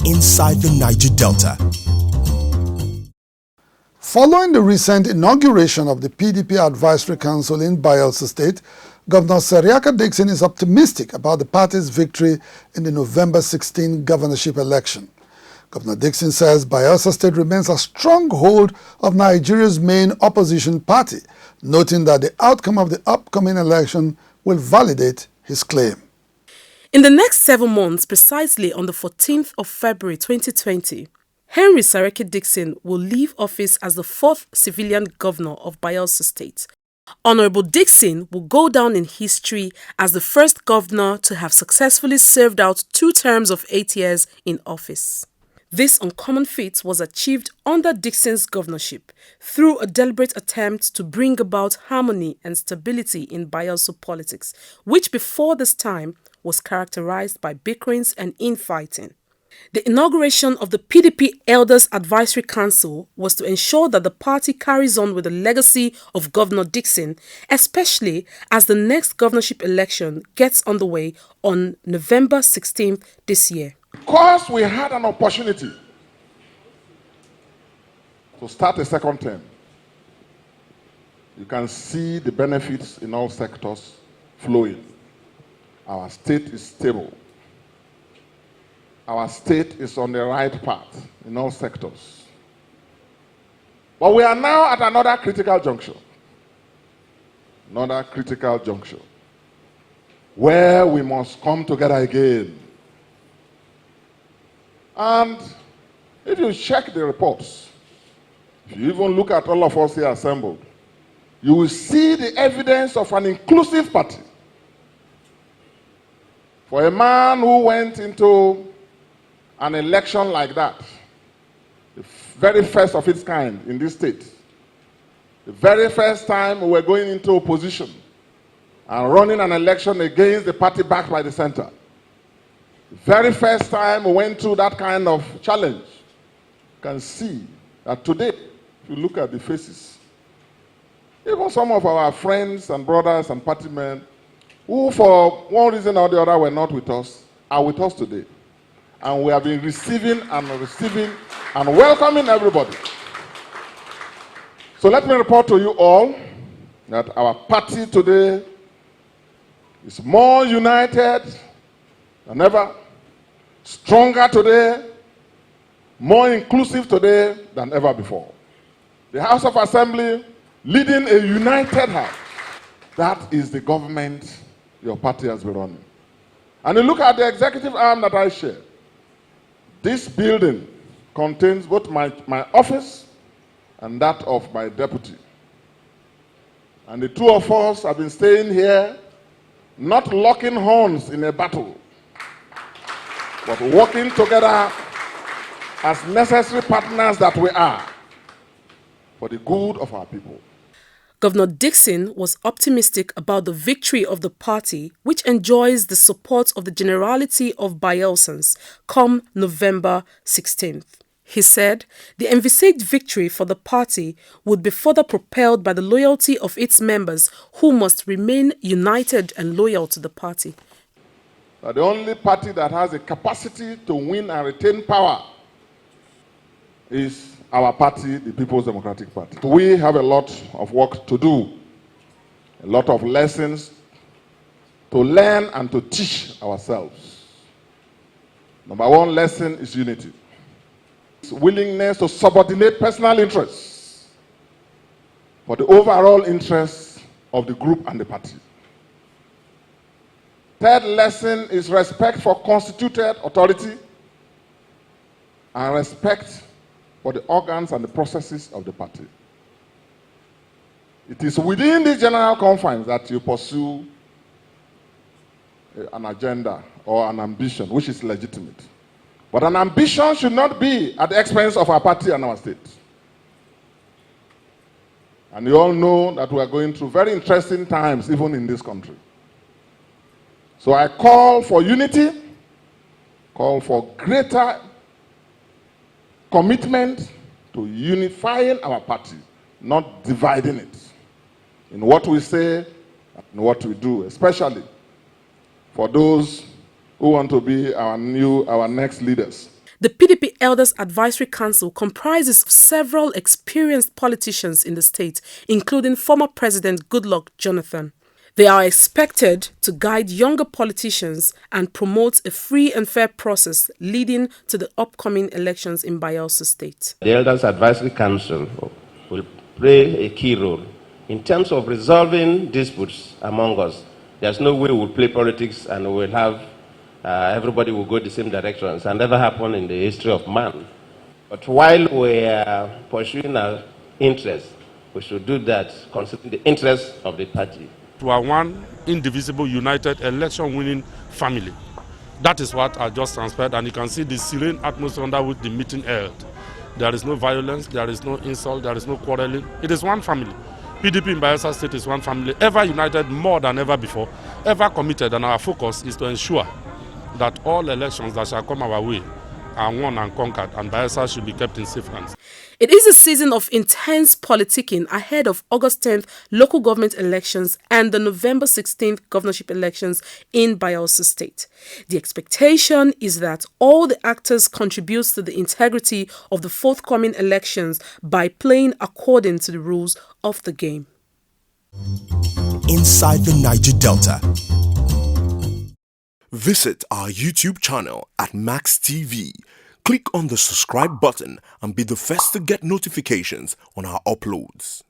inside the Niger Delta. Following the recent inauguration of the PDP Advisory Council in Bayelsa State, Governor Seriake Dickson is optimistic about the party's victory in the November 16 governorship election. Governor Dickson says Bayelsa State remains a stronghold of Nigeria's main opposition party, noting that the outcome of the upcoming election will validate his claim. In the next 7 months, precisely on the 14th of February 2020, Henry Seriake Dickson will leave office as the 4th civilian governor of Bayelsa State. Honorable Dickson will go down in history as the first governor to have successfully served out 2 terms of 8 years in office. This uncommon feat was achieved under Dickson's governorship through a deliberate attempt to bring about harmony and stability in Bayelsa politics, which before this time was characterized by bickerings and infighting. The inauguration of the PDP Elders Advisory Council was to ensure that the party carries on with the legacy of Governor Dickson, especially as the next governorship election gets underway on November 16th this year. Because we had an opportunity to start a second term, you can see the benefits in all sectors flowing. Our state is stable. Our state is on the right path in all sectors. But we are now at another critical juncture. Another critical juncture where we must come together again. And if you check the reports, if you even look at all of us here assembled, you will see the evidence of an inclusive party. For a man who went into an election like that, the very first of its kind in this state, the very first time we were going into opposition and running an election against the party backed by the center, the very first time we went through that kind of challenge, you can see that today, if you look at the faces, even some of our friends and brothers and partymen who for one reason or the other were not with us, are with us today. And we have been receiving and welcoming everybody. So let me report to you all that our party today is more united than ever, stronger today, more inclusive today than ever before. The House of Assembly leading a united house. That is the government your party has been running. And you look at the executive arm that I share. This building contains both my office and that of my deputy. And the two of us have been staying here, not locking horns in a battle, but working together as necessary partners that we are for the good of our people. Governor Dickson was optimistic about the victory of the party, which enjoys the support of the generality of Bayelsans come November 16th. He said the envisaged victory for the party would be further propelled by the loyalty of its members, who must remain united and loyal to the party. The only party that has a capacity to win and retain power is our party, the People's Democratic Party. We have a lot of work to do, a lot of lessons to learn and to teach ourselves. Number one lesson is unity. It's willingness to subordinate personal interests for the overall interests of the group and the party. Third lesson is respect for constituted authority and respect for the organs and the processes of the party. It is within the general confines that you pursue an agenda or an ambition which is legitimate. But an ambition should not be at the expense of our party and our state. And you all know that we are going through very interesting times even in this country. So I call for unity, call for greater commitment to unifying our party, not dividing it in what we say and what we do, especially for those who want to be our next leaders. The PDP Elders Advisory Council comprises several experienced politicians in the state, including former President Goodluck Jonathan. They are expected to guide younger politicians and promote a free and fair process leading to the upcoming elections in Bayelsa State. The Elders Advisory Council will play a key role in terms of resolving disputes among us. There's no way we'll play politics and we'll have everybody will go the same directions, and never happened in the history of man. But while we are pursuing our interests, we should do that considering the interests of the party. We are one indivisible, united, election-winning family. That is what I just transferred, and you can see the serene atmosphere under which the meeting held. There is no violence, there is no insult, there is no quarreling. It is one family. PDP in Bayelsa State is one family, ever united more than ever before, ever committed, and our focus is to ensure that all elections that shall come our way are won and conquered, and Bayelsa should be kept in safe hands. It is a season of intense politicking ahead of August 10th local government elections and the November 16th governorship elections in Bayelsa State. The expectation is that all the actors contribute to the integrity of the forthcoming elections by playing according to the rules of the game. Inside the Niger Delta. Visit our YouTube channel at Max TV. Click on the subscribe button and be the first to get notifications on our uploads.